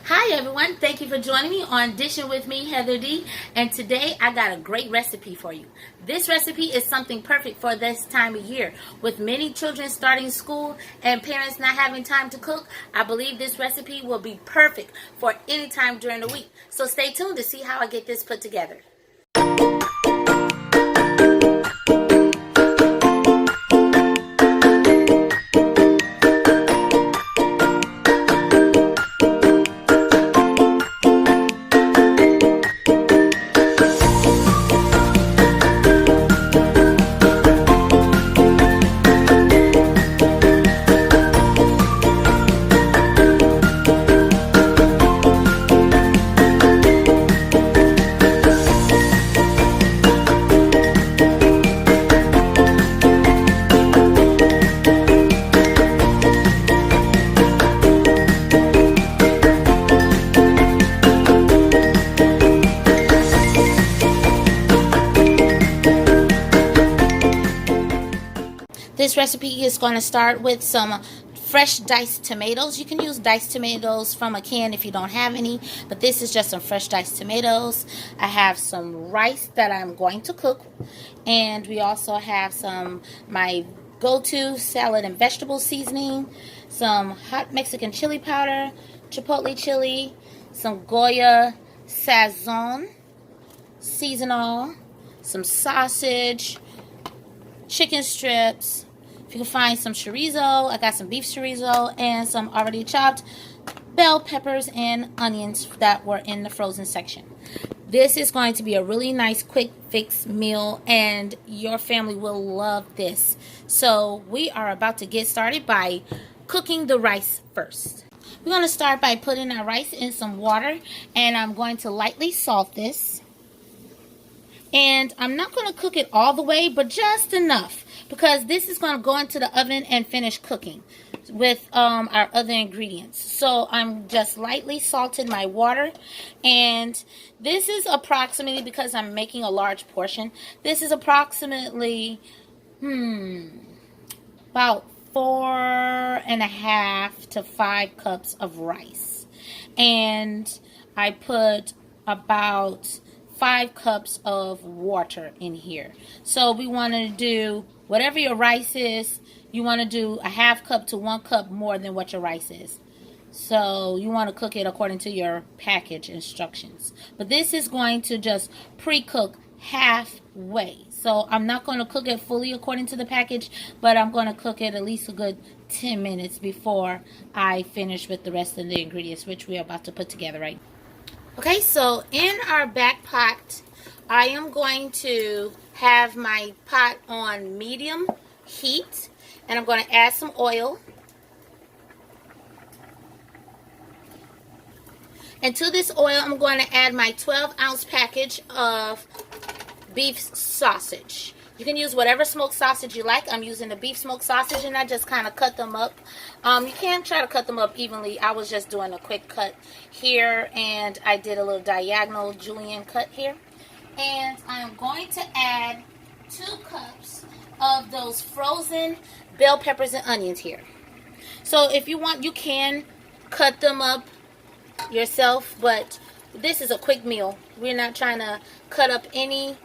Hi everyone, thank you for joining me on Dishing with me, Heather D. And today I got a great recipe for you. This recipe is something perfect for this time of year. With many children starting school and parents not having time to cook, I believe this recipe will be perfect for any time during the week. So stay tuned to see how I get this put together. This recipe is going to start with some fresh diced tomatoes. You can use diced tomatoes from a can if you don't have any, but this is just some fresh diced tomatoes. I have some rice that I'm going to cook, and we also have my go-to salad and vegetable seasoning, some hot Mexican chili powder, Chipotle Chile, some Goya Sazon, seasonal, some sausage, chicken strips. If you can find some chorizo, I got some beef chorizo and some already chopped bell peppers and onions that were in the frozen section. This is going to be a really nice quick fix meal and your family will love this. So we are about to get started by cooking the rice first. We're going to start by putting our rice in some water, and I'm going to lightly salt this. And I'm not going to cook it all the way, but just enough, because this is going to go into the oven and finish cooking with our other ingredients. So I'm just lightly salted my water, and this is approximately, because I'm making a large portion, this is approximately about 4.5 to 5 cups of rice. And I put about 5 cups of water in here. So we want to do whatever your rice is, you want to do a 1/2 cup to 1 cup more than what your rice is. So you want to cook it according to your package instructions. But this is going to just pre-cook halfway. So I'm not going to cook it fully according to the package, but I'm going to cook it at least a good 10 minutes before I finish with the rest of the ingredients, which we're about to put together right now. Okay, so in our back pot, I am going to have my pot on medium heat, and I'm going to add some oil. And to this oil, I'm going to add my 12-ounce package of beef sausage. You can use whatever smoked sausage you like. I'm using the beef smoked sausage, and I just kind of cut them up. You can try to cut them up evenly. I was just doing a quick cut here, and I did a little diagonal julienne cut here. And I'm going to add 2 cups of those frozen bell peppers and onions here. So if you want, you can cut them up yourself, but this is a quick meal. We're not trying to cut up any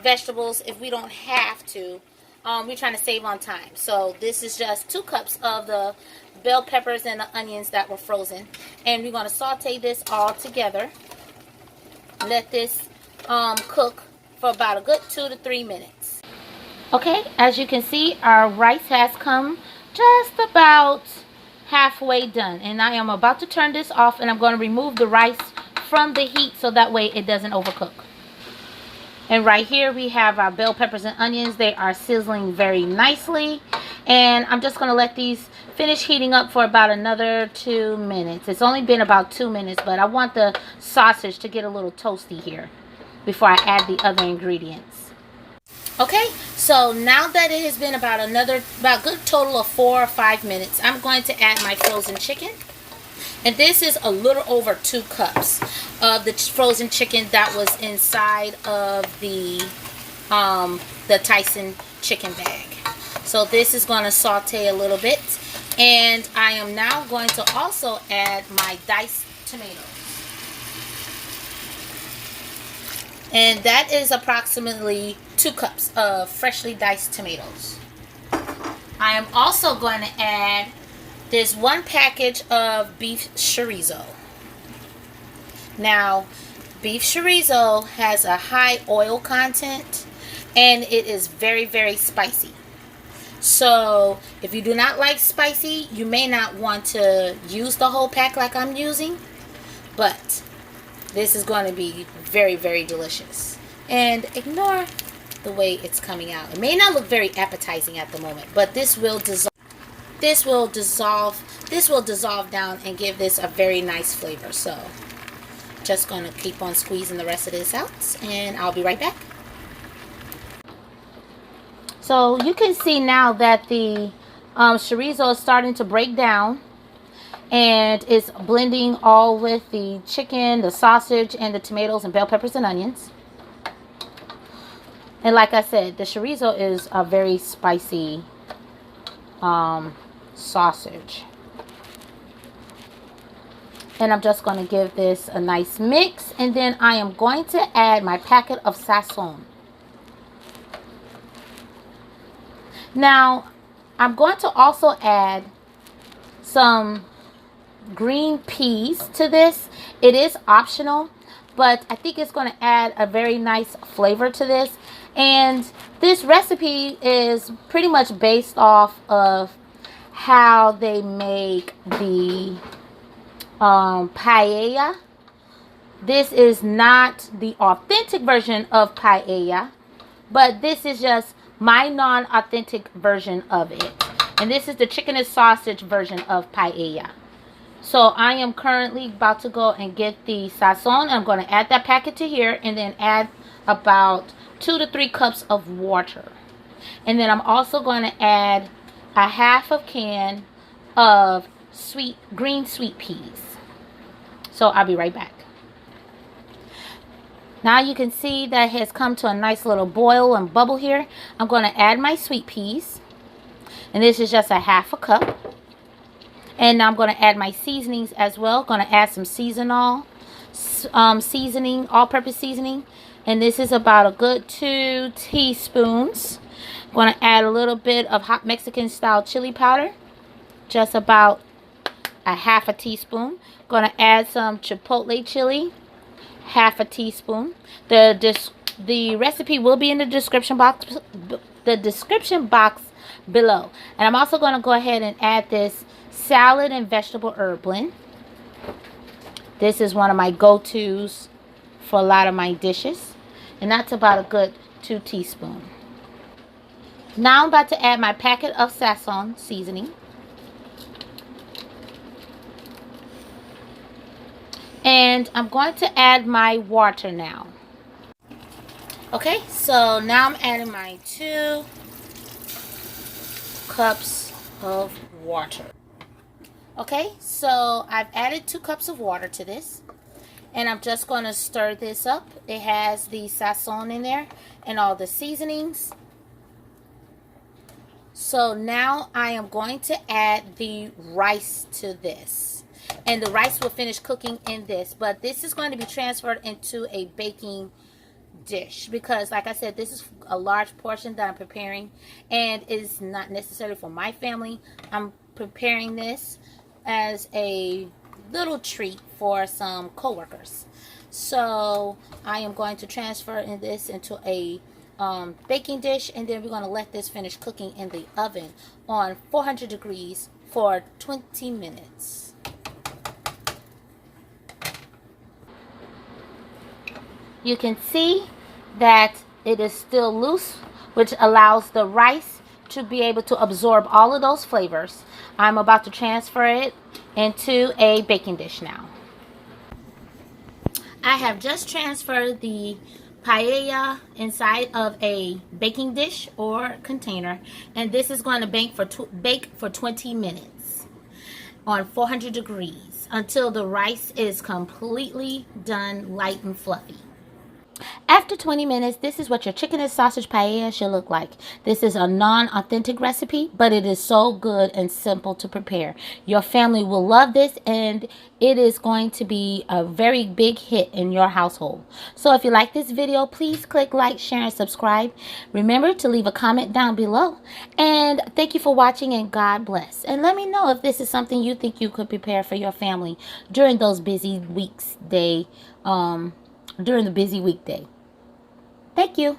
vegetables if we don't have to. We're trying to save on time. So this is just 2 cups of the bell peppers and the onions that were frozen, and we're going to saute this all together. Let this cook for about a good 2 to 3 minutes. Okay, as you can see, our rice has come just about halfway done, and I am about to turn this off, and I'm going to remove the rice from the heat so that way it doesn't overcook. And right here we have our bell peppers and onions. They are sizzling very nicely. And I'm just going to let these finish heating up for about another 2 minutes. It's only been about 2 minutes, but I want the sausage to get a little toasty here before I add the other ingredients. Okay, so now that it has been about a good total of 4 or 5 minutes, I'm going to add my frozen chicken. And this is a little over 2 cups of the frozen chicken that was inside of the Tyson chicken bag. So this is going to saute a little bit. And I am now going to also add my diced tomatoes. And that is approximately 2 cups of freshly diced tomatoes. I am also going to add this 1 package of beef chorizo. Now, beef chorizo has a high oil content and it is very, very spicy. So if you do not like spicy, you may not want to use the whole pack like I'm using, but this is going to be very, very delicious. And ignore the way it's coming out. It may not look very appetizing at the moment, but this will dissolve. This will dissolve down and give this a very nice flavor. So just going to keep on squeezing the rest of this out, and I'll be right back. So you can see now that the chorizo is starting to break down, and it's blending all with the chicken, the sausage, and the tomatoes and bell peppers and onions. And like I said, the chorizo is a very spicy sausage. And I'm just going to give this a nice mix, and then I am going to add my packet of Sazon. Now, I'm going to also add some green peas to this. It is optional, but I think it's going to add a very nice flavor to this. And this recipe is pretty much based off of how they make the paella. This is not the authentic version of paella, but this is just my non-authentic version of it. And this is the chicken and sausage version of paella. So I am currently about to go and get the Sazon. I'm going to add that packet to here, and then add about 2 to 3 cups of water. And then I'm also going to add a half a can of green sweet peas. So I'll be right back. Now you can see that it has come to a nice little boil and bubble here. I'm going to add my sweet peas. And this is just a half a cup. And now I'm going to add my seasonings as well. Going to add some seasonal seasoning, all-purpose seasoning. And this is about a good 2 teaspoons. I'm going to add a little bit of hot Mexican style chili powder. Just about a half a teaspoon. Going to add some Chipotle Chile. Half a teaspoon. The recipe will be in the description box. The description box below. And I'm also going to go ahead and add this salad and vegetable herb blend. This is one of my go-tos for a lot of my dishes, and that's about a good 2 teaspoons. Now I'm about to add my packet of Sazon seasoning. And I'm going to add my water now. Okay, so now I'm adding my 2 cups of water. Okay, so I've added 2 cups of water to this. And I'm just going to stir this up. It has the Sazon in there and all the seasonings. So now I am going to add the rice to this. And the rice will finish cooking in this. But this is going to be transferred into a baking dish. Because like I said, this is a large portion that I'm preparing. And it's not necessarily for my family. I'm preparing this as a little treat for some co-workers. So I am going to transfer this into a baking dish. And then we're going to let this finish cooking in the oven on 400 degrees for 20 minutes. You can see that it is still loose, which allows the rice to be able to absorb all of those flavors. I'm about to transfer it into a baking dish now. I have just transferred the paella inside of a baking dish or container, and this is going to bake for 20 minutes on 400 degrees until the rice is completely done, light and fluffy. After 20 minutes, this is what your chicken and sausage paella should look like. This is a non-authentic recipe, but it is so good and simple to prepare. Your family will love this, and it is going to be a very big hit in your household. So if you like this video, please click like, share, and subscribe. Remember to leave a comment down below. And thank you for watching, and God bless. And let me know if this is something you think you could prepare for your family during those busy weeks during the busy weekday. Thank you.